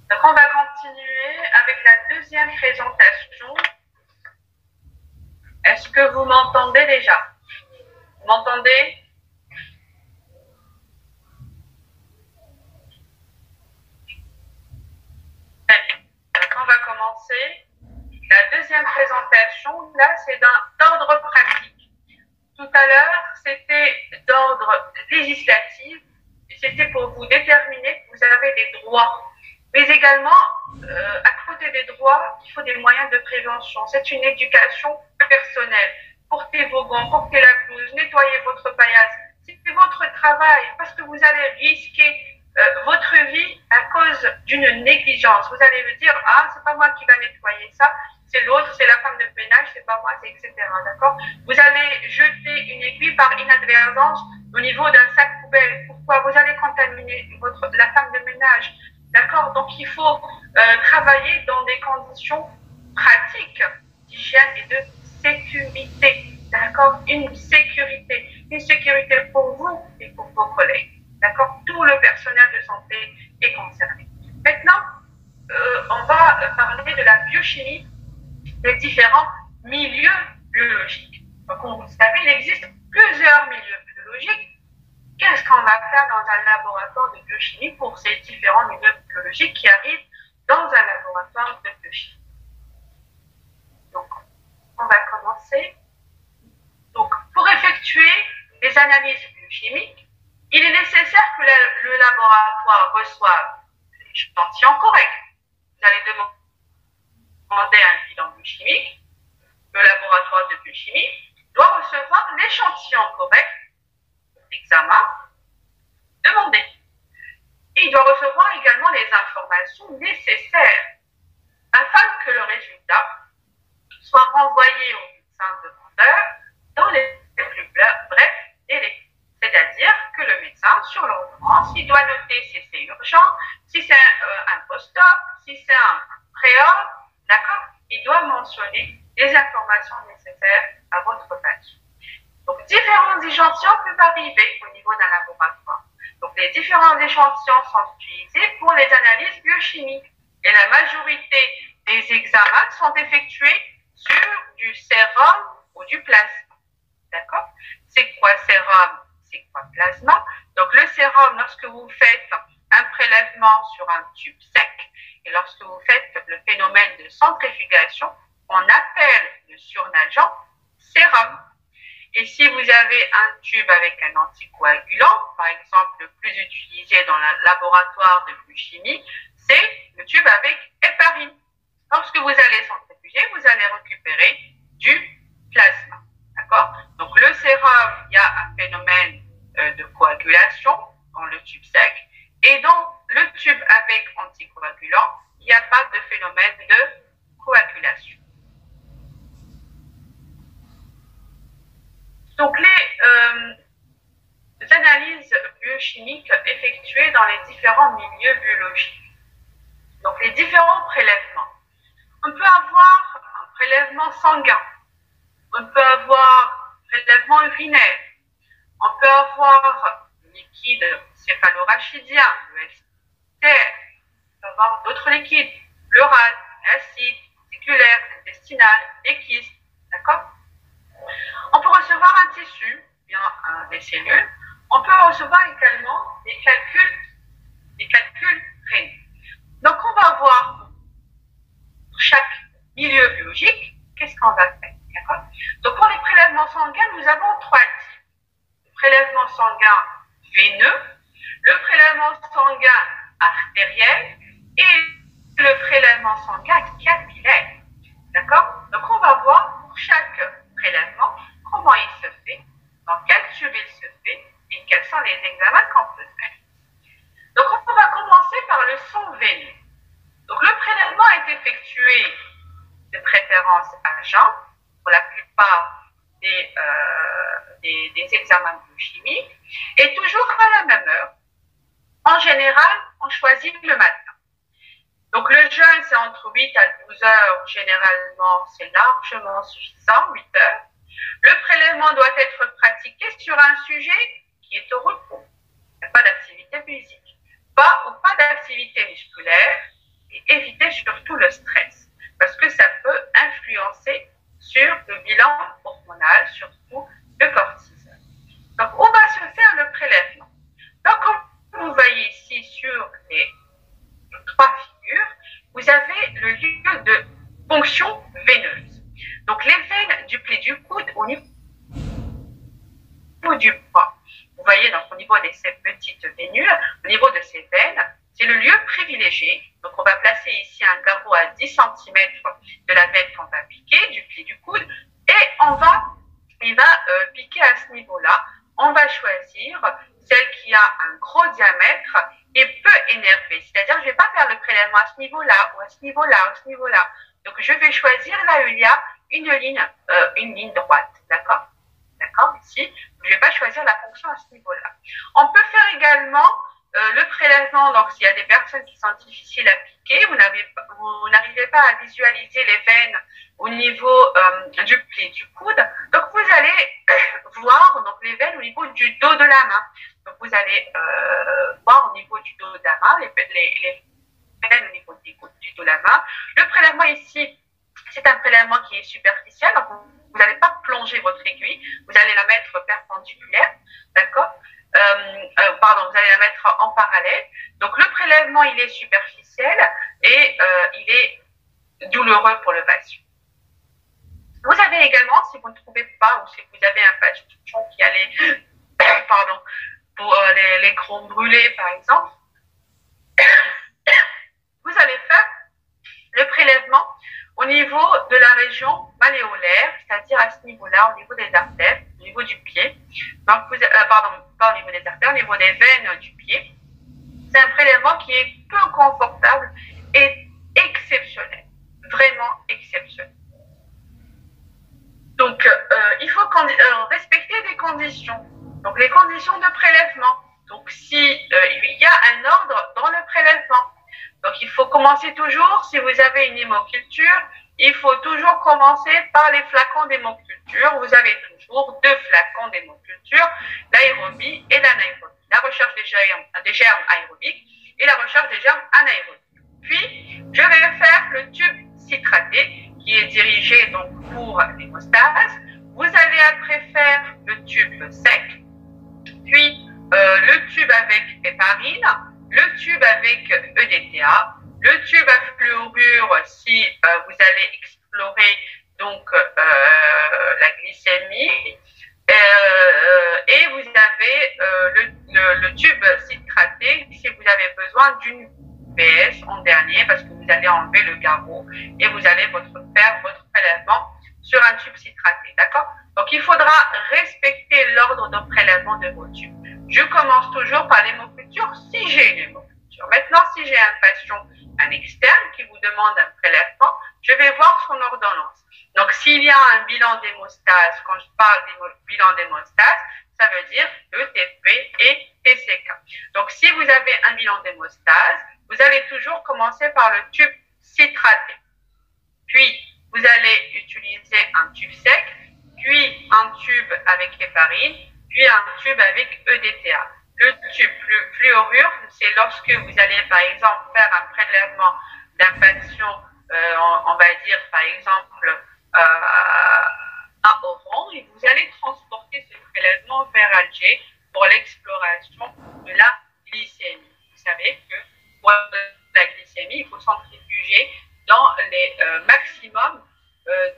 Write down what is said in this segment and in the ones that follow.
Donc, on va continuer avec la deuxième présentation. Est-ce que vous m'entendez déjà? Vous m'entendez? Très bien. Donc, on va commencer. La deuxième présentation, là, c'est d'ordre pratique. Tout à l'heure, c'était d'ordre législatif. C'était pour vous déterminer que vous avez des droits. Mais également, à côté des droits, il faut des moyens de prévention. C'est une éducation personnelle. Portez vos gants, portez la blouse, nettoyez votre paillasse. C'est votre travail parce que vous allez risquer votre vie à cause d'une négligence. Vous allez me dire, ah, c'est pas moi qui va nettoyer ça, c'est l'autre, c'est la femme de ménage, c'est pas moi, c'est etc. D'accord? Vous allez jeter une aiguille par inadvertance au niveau d'un sac poubelle. Pourquoi? Vous allez contaminer la femme de ménage. D'accord? Donc, il faut travailler dans des conditions pratiques d'hygiène et de sécurité. D'accord? Une sécurité. Une sécurité pour vous et pour vos collègues. D'accord? Tout le personnel de santé est concerné. Maintenant, on va parler de la biochimie des différents milieux biologiques. Donc, vous savez, il existe plusieurs milieux biologiques. Qu'est-ce qu'on va faire dans un laboratoire de biochimie pour ces différents milieux biologiques qui arrivent dans un laboratoire de biochimie? Donc, on va commencer. Donc, pour effectuer des analyses biochimiques, il est nécessaire que le laboratoire reçoive l'échantillon correct. Vous allez demander un bilan biochimique. Le laboratoire de biochimie doit recevoir l'échantillon correct d'examen demandé. Et il doit recevoir également les informations nécessaires afin que le résultat soit renvoyé au médecin demandeur dans les plus brefs délais. C'est-à-dire que le médecin, sur l'ordonnance, il doit noter si c'est urgent, si c'est un post-op, si c'est un pré-op, d'accord? Il doit mentionner les informations nécessaires à votre patient. Donc, différents échantillons peuvent arriver au niveau d'un laboratoire. Donc, les différents échantillons sont utilisés pour les analyses biochimiques. Et la majorité des examens sont effectués sur du sérum ou du plasma. D'accord? C'est quoi sérum? C'est quoi plasma? Donc, le sérum, lorsque vous faites un prélèvement sur un tube sec et lorsque vous faites le phénomène de centrifugation, on appelle le surnageant sérum. Et si vous avez un tube avec un anticoagulant, par exemple le plus utilisé dans le laboratoire de biochimie, c'est le tube avec héparine. Lorsque vous allez centrifuger, vous allez récupérer du plasma. D'accord? Donc le sérum, il y a un phénomène de coagulation dans le tube sec. Et dans le tube avec anticoagulant, il n'y a pas de phénomène de coagulation. Donc, les analyses biochimiques effectuées dans les différents milieux biologiques. Donc, les différents prélèvements. On peut avoir un prélèvement sanguin. On peut avoir un prélèvement urinaire. On peut avoir liquide céphalorachidien, le STR. On peut avoir d'autres liquides, l'oral, l'acide, séculaire, intestinal, les kystes. D'accord? On peut recevoir un tissu, bien des cellules. On peut recevoir également des calculs rénaux. Donc, on va voir pour chaque milieu biologique, qu'est-ce qu'on va faire. D'accord? Donc, pour les prélèvements sanguins, nous avons trois types. Le prélèvement sanguin veineux, le prélèvement sanguin artériel et le prélèvement sanguin capillaire. D'accord? Donc, on va voir pour chaque prélèvement comment il se fait, dans quel tube il se fait et quels sont les examens qu'on peut faire. Donc, on va commencer par le sang veineux. Donc, le prélèvement est effectué de préférence à jeun pour la plupart des examens biochimiques et toujours à la même heure. En général, on choisit le matin. Donc, le jeûne, c'est entre 8 à 12 heures. Généralement, c'est largement suffisant, 8 heures. Le prélèvement doit être pratiqué sur un sujet qui est au repos. Il n'y a pas d'activité physique. Pas d'activité musculaire fonction veineuse. Donc, les veines du pli du coude au niveau du bras. Vous voyez, donc, au niveau de ces petites vénules, au niveau de ces veines, c'est le lieu privilégié. Donc, on va placer ici un garrot à 10 cm de la veine qu'on va piquer, du pli du coude, et il va piquer à ce niveau-là. On va choisir celle qui a un gros diamètre et peu énervé. C'est-à-dire, je ne vais pas faire le prélèvement à ce niveau-là, ou à ce niveau-là, ou à ce niveau-là. Donc, je vais choisir là où il y a une ligne droite. D'accord? D'accord? Ici, je ne vais pas choisir la fonction à ce niveau-là. On peut faire également le prélèvement, donc s'il y a des personnes qui sont difficiles à piquer, vous n'arrivez pas à visualiser les veines au niveau du pli du coude, donc vous allez voir donc, les veines au niveau du dos de la main. Donc vous allez voir au niveau du dos de la main, les veines au niveau du dos de la main. Le prélèvement ici, c'est un prélèvement qui est superficiel, donc vous n'allez pas plonger votre aiguille, vous allez la mettre perpendiculaire, d'accord? Vous allez la mettre en parallèle. Donc, le prélèvement, il est superficiel et il est douloureux pour le patient. Vous avez également, si vous ne trouvez pas ou si vous avez un patient qui a pour les crons brûlés, par exemple, vous allez faire le prélèvement au niveau de la région malléolaire, c'est-à-dire à ce niveau-là, au niveau des artères, au niveau du pied. Donc, pas au niveau des artères, au niveau des veines du pied. C'est un prélèvement qui est peu confortable et exceptionnel, vraiment exceptionnel. Donc, il faut respecter des conditions. Donc, les conditions de prélèvement. Donc, si il y a un ordre dans le prélèvement. Donc, il faut commencer toujours, si vous avez une hémoculture, il faut toujours commencer par les flacons d'hémoculture. Vous avez toujours 2 flacons d'hémoculture, l'aérobie et l'anaérobie. La recherche des germes aérobiques et la recherche des germes anaérobiques. Puis, je vais faire le tube citraté qui est dirigé donc pour l'hémostase. Vous allez après faire le tube sec, puis le tube avec héparine, le tube avec EDTA, le tube à fluorure si vous allez explorer donc la glycémie, et vous avez le tube citraté si vous avez besoin d'une PS en dernier parce que vous allez enlever le garrot et vous allez faire votre prélèvement sur un tube citraté, d'accord? Donc il faudra respecter l'ordre de prélèvement de vos tubes. Je commence toujours par l'hémoculture si j'ai une hémoculture. Maintenant, si j'ai un patient, un externe qui vous demande un prélèvement, je vais voir son ordonnance. Donc, s'il y a un bilan d'hémostase, quand je parle de bilan d'hémostase, ça veut dire ETP et TCK. Donc, si vous avez un bilan d'hémostase, vous allez toujours commencer par le tube citraté. Puis, vous allez utiliser un tube sec, puis un tube avec héparine, puis un tube avec EDTA. Le tube fluorure, c'est lorsque vous allez, par exemple, faire un prélèvement d'un patient, on va dire, par exemple, à Oran, et vous allez transporter ce prélèvement vers Alger pour l'exploration de la glycémie. Vous savez que pour la glycémie, il faut centrifuger dans les maximum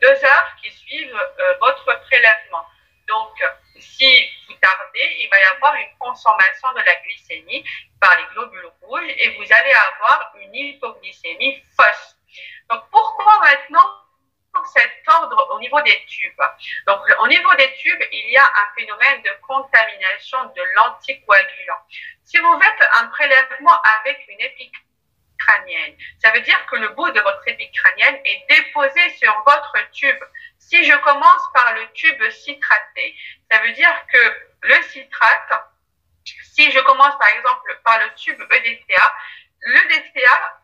2 heures qui suivent votre prélèvement. Donc, si vous tardez, il va y avoir une consommation de la glycémie par les globules rouges et vous allez avoir une hypoglycémie fausse. Donc, pourquoi maintenant cet ordre au niveau des tubes? Donc, au niveau des tubes, il y a un phénomène de contamination de l'anticoagulant. Si vous faites un prélèvement avec une épique crânienne, ça veut dire que le bout de votre épique crânienne est déposé sur votre tube. Si je commence par le tube citraté, ça veut dire que le citrate, si je commence par exemple par le tube EDTA, l'EDTA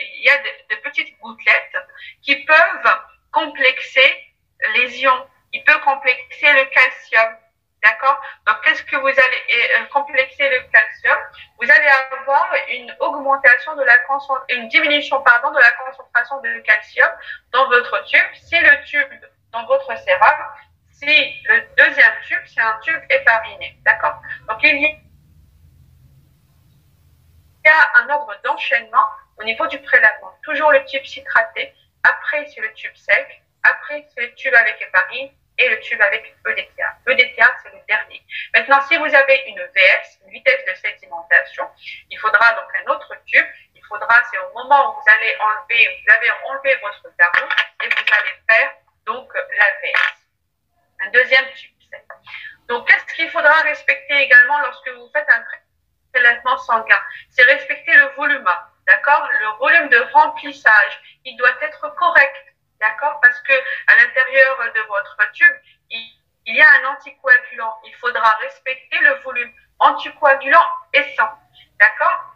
il y a de petites gouttelettes qui peuvent complexer les ions, il peut complexer le calcium. D'accord? Donc, qu'est-ce que vous allez complexer le calcium? Vous allez avoir une augmentation de la une diminution, pardon, de la concentration de calcium dans votre tube. Si le tube dans votre sérum, si le deuxième tube, c'est un tube hépariné. D'accord? Donc, il y a un ordre d'enchaînement au niveau du prélèvement. Toujours le tube citraté, après c'est le tube sec, après c'est le tube avec héparine et le tube avec EDTA. EDTA, c'est le dernier. Maintenant, si vous avez une VS, une vitesse de sédimentation, il faudra donc un autre tube. Il faudra, c'est au moment où vous allez enlever, vous avez enlevé votre tarot et vous allez faire donc la VS. Un deuxième tube sec. Donc, qu'est-ce qu'il faudra respecter également lorsque vous faites un prélèvement sanguin? C'est respecter le volume, d'accord? Le volume de remplissage, il doit être correct, d'accord? Parce que à l'intérieur de votre tube, il y a un anticoagulant. Il faudra respecter le volume anticoagulant et sang, d'accord?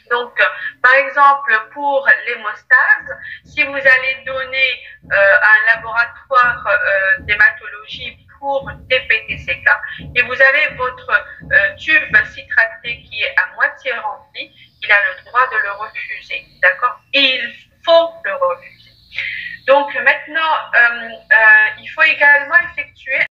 Donc, par exemple, pour l'hémostase, si vous allez donner un laboratoire d'hématologie pour DPTCK et vous avez votre tube citraté qui est à moitié rempli, il a le droit de le refuser, d'accord?